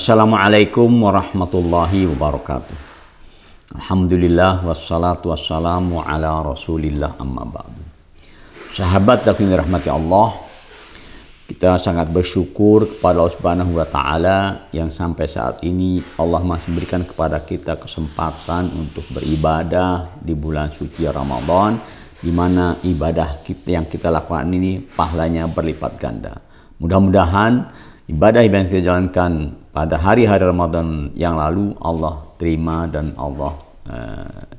Assalamualaikum warahmatullahi wabarakatuh. Alhamdulillah wassalatu wassalamu ala rasulillah amma ba'du. Sahabat yang dirahmati Allah, kita sangat bersyukur kepada Allah Subhanahu wa Ta'ala yang sampai saat ini Allah masih berikan kepada kita kesempatan untuk beribadah di bulan suci Ramadan, di mana ibadah kita yang kita lakukan ini pahalanya berlipat ganda. Mudah-mudahan ibadah yang kita jalankan pada hari-hari Ramadan yang lalu Allah terima dan Allah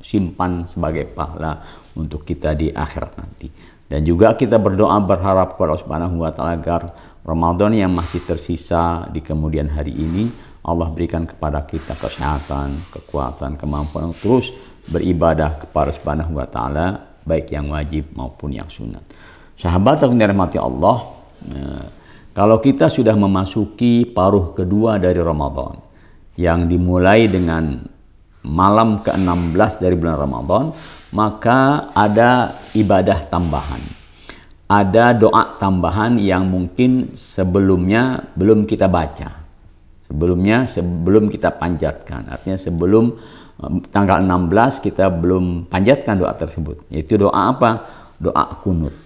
simpan sebagai pahala untuk kita di akhirat nanti. Dan juga kita berdoa berharap kepada Allah Subhanahu wa Ta'ala agar Ramadan yang masih tersisa di kemudian hari ini Allah berikan kepada kita kesehatan, kekuatan, kemampuan untuk terus beribadah kepada Allah Subhanahu wa Ta'ala, baik yang wajib maupun yang sunat. Sahabat yang dirahmati Allah, kalau kita sudah memasuki paruh kedua dari Ramadan yang dimulai dengan malam ke-16 dari bulan Ramadan, maka ada ibadah tambahan. Ada doa tambahan yang mungkin sebelumnya belum kita baca. Sebelum kita panjatkan. Artinya sebelum tanggal 16 kita belum panjatkan doa tersebut. Yaitu doa apa? Doa kunut.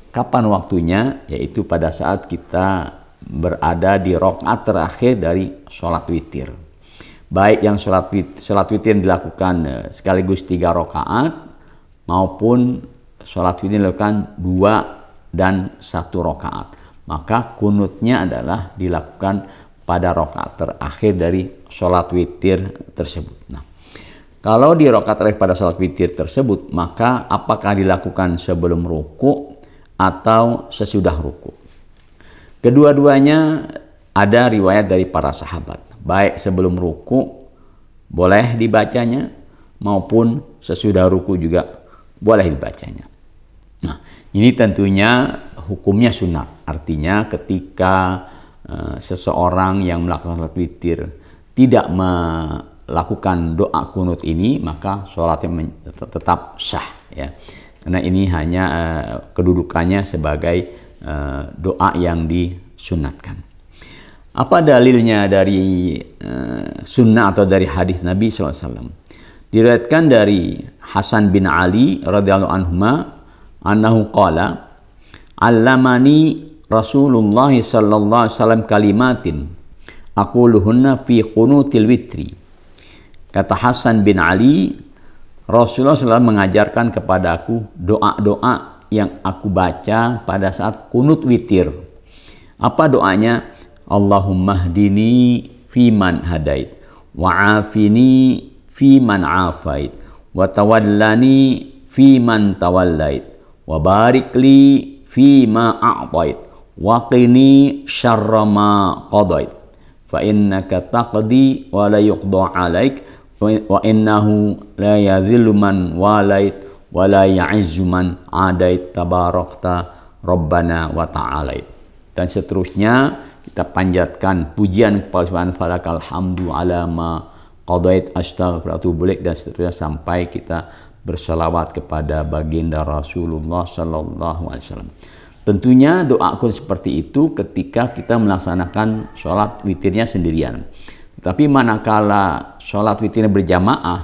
Kapan waktunya? Yaitu pada saat kita berada di rakaat terakhir dari sholat witir. Baik yang sholat witir yang dilakukan sekaligus 3 rakaat maupun sholat witir dilakukan 2 dan 1 rakaat. Maka kunutnya adalah dilakukan pada rakaat terakhir dari sholat witir tersebut. Nah, kalau di rakaat terakhir pada sholat witir tersebut, maka apakah dilakukan sebelum ruku atau sesudah ruku? Kedua-duanya ada riwayat dari para sahabat. Baik sebelum ruku boleh dibacanya maupun sesudah ruku juga boleh dibacanya. Nah, ini tentunya hukumnya sunat. Artinya ketika seseorang yang melakukan sholat witir tidak melakukan doa kunut ini, maka sholatnya tetap sah, ya. Karena ini hanya kedudukannya sebagai doa yang disunatkan. Apa dalilnya dari sunnah atau dari hadis Nabi SAW? Diriwayatkan dari Hasan bin Ali radhiyallahu anhuma annahu qala allamani Rasulullah sallallahu alaihi wasallam kalimatin aquluhunna fi qunutil witri. Kata Hasan bin Ali, Rasulullah SAW mengajarkan kepadaku doa-doa yang aku baca pada saat kunut witir. Apa doanya? Allahumma hdini fiman hadait, wa'afini fiman afait, wa tawallani fiman tawallait, wa barik li fima a'tait, wa qini syarra ma qadait, fa innaka taqdi wa la yuqda 'alaik, wa innahu la yadhillu man walait wa la ya'izzu man adait, tabarakta rabbana wa ta'alait. Dan seterusnya kita panjatkan pujian kepada Subhanahu wa ta'ala, alhamdu ala ma qadait astaghfirullahaladzim, dan seterusnya sampai kita berselawat kepada baginda Rasulullah sallallahu alaihi wasallam. Tentunya doa kunut seperti itu ketika kita melaksanakan sholat witirnya sendirian. Tapi manakala sholat witirnya berjamaah,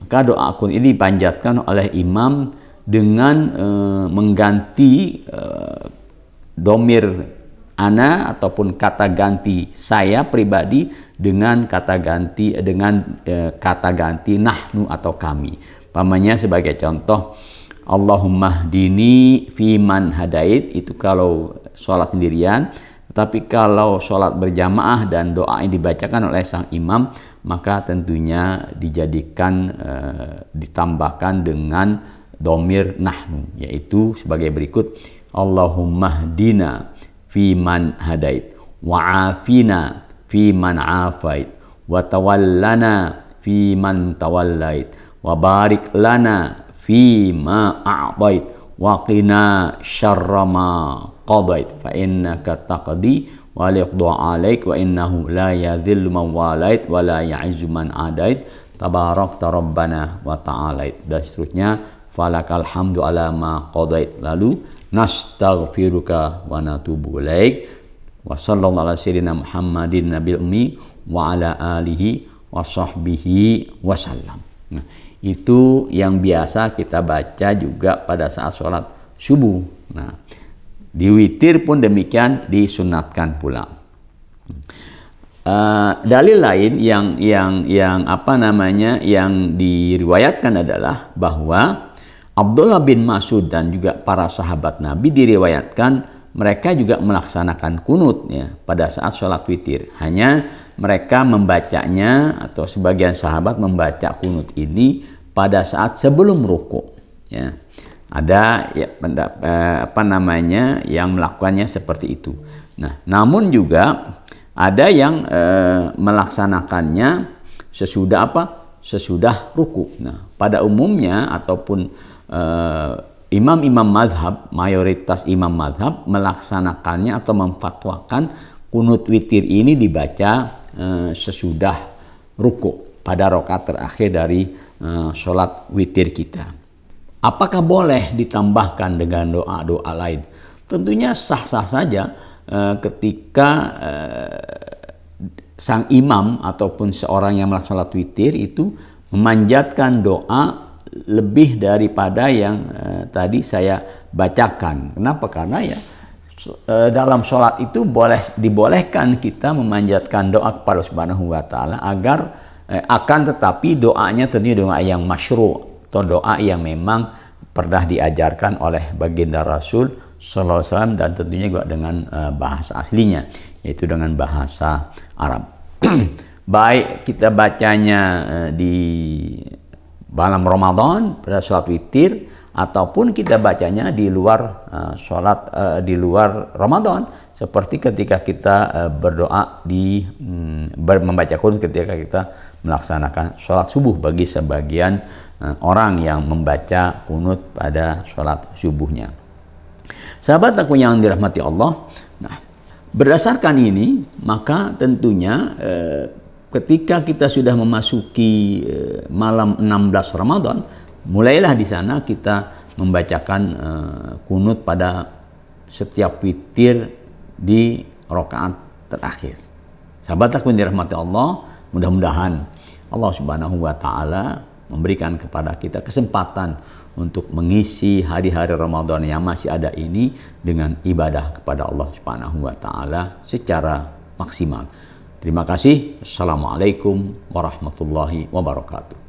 maka doa kunut ini dipanjatkan oleh imam dengan mengganti domir ana ataupun kata ganti saya pribadi dengan kata ganti nahnu atau kami. Pamannya sebagai contoh, Allahumma hdini fiman hadait, itu kalau sholat sendirian. Tapi kalau sholat berjamaah dan doa yang dibacakan oleh sang imam, maka tentunya dijadikan ditambahkan dengan domir nahnu, yaitu sebagai berikut: Allahumma hdina fiman hadait, wa'afina fiman afait, wa tawallana fiman tawallait, wa barik lana fima a'tait, wa qina syarra ma qadait, fa innaka taqdi wa la yuqda 'alaik, wa innahu la yadhillu man walait wa la ya'izzu man adait, tabarakta rabbana wa ta'alait. Dan seterusnya, falakal hamdu ala ma qadait. Lalu nastaghfiruka wa natubu ilaik Wa sallallahu ala sayyidina Muhammadin nabil ummi wa ala alihi wa sahbihi wasallam. Nah, itu yang biasa kita baca juga pada saat sholat subuh. Nah, di witir pun demikian disunatkan pula. Dalil lain yang apa namanya yang diriwayatkan adalah bahwa Abdullah bin Mas'ud dan juga para sahabat Nabi diriwayatkan mereka juga melaksanakan kunut ya pada saat sholat witir. Hanya mereka membacanya atau sebagian sahabat membaca kunut ini pada saat sebelum ruku. Ya. Ada ya, apa namanya yang melakukannya seperti itu. Nah, namun juga ada yang melaksanakannya sesudah apa? Sesudah ruku. Nah, pada umumnya ataupun imam-imam madhab, mayoritas imam madhab melaksanakannya atau memfatwakan kunut witir ini dibaca sesudah ruku pada rakaat terakhir dari sholat witir kita. Apakah boleh ditambahkan dengan doa-doa lain? Tentunya sah-sah saja ketika sang imam ataupun seorang yang melaksanakan sholat witir itu memanjatkan doa lebih daripada yang tadi saya bacakan. Kenapa? Karena ya dalam sholat itu dibolehkan kita memanjatkan doa kepada Subhanahu wa Ta'ala agar akan tetapi doanya tentunya doa yang masyru' atau doa yang memang pernah diajarkan oleh baginda Rasul Sallallahu Alaihi Wasallam dan tentunya juga dengan bahasa aslinya, yaitu dengan bahasa Arab. Baik kita bacanya di malam Ramadan pada sholat witir ataupun kita bacanya di luar di luar Ramadan, seperti ketika kita berdoa membaca kunut ketika kita melaksanakan sholat subuh bagi sebagian orang yang membaca kunut pada sholat subuhnya. Sahabat aku yang dirahmati Allah, nah berdasarkan ini maka tentunya ketika kita sudah memasuki malam 16 Ramadan, mulailah di sana kita membacakan kunut pada setiap witir di rakaat terakhir. Sahabat aku yang dirahmati Allah, mudah-mudahan Allah Subhanahu wa Ta'ala memberikan kepada kita kesempatan untuk mengisi hari-hari Ramadan yang masih ada ini dengan ibadah kepada Allah Subhanahu wa Ta'ala secara maksimal. Terima kasih. Assalamualaikum warahmatullahi wabarakatuh.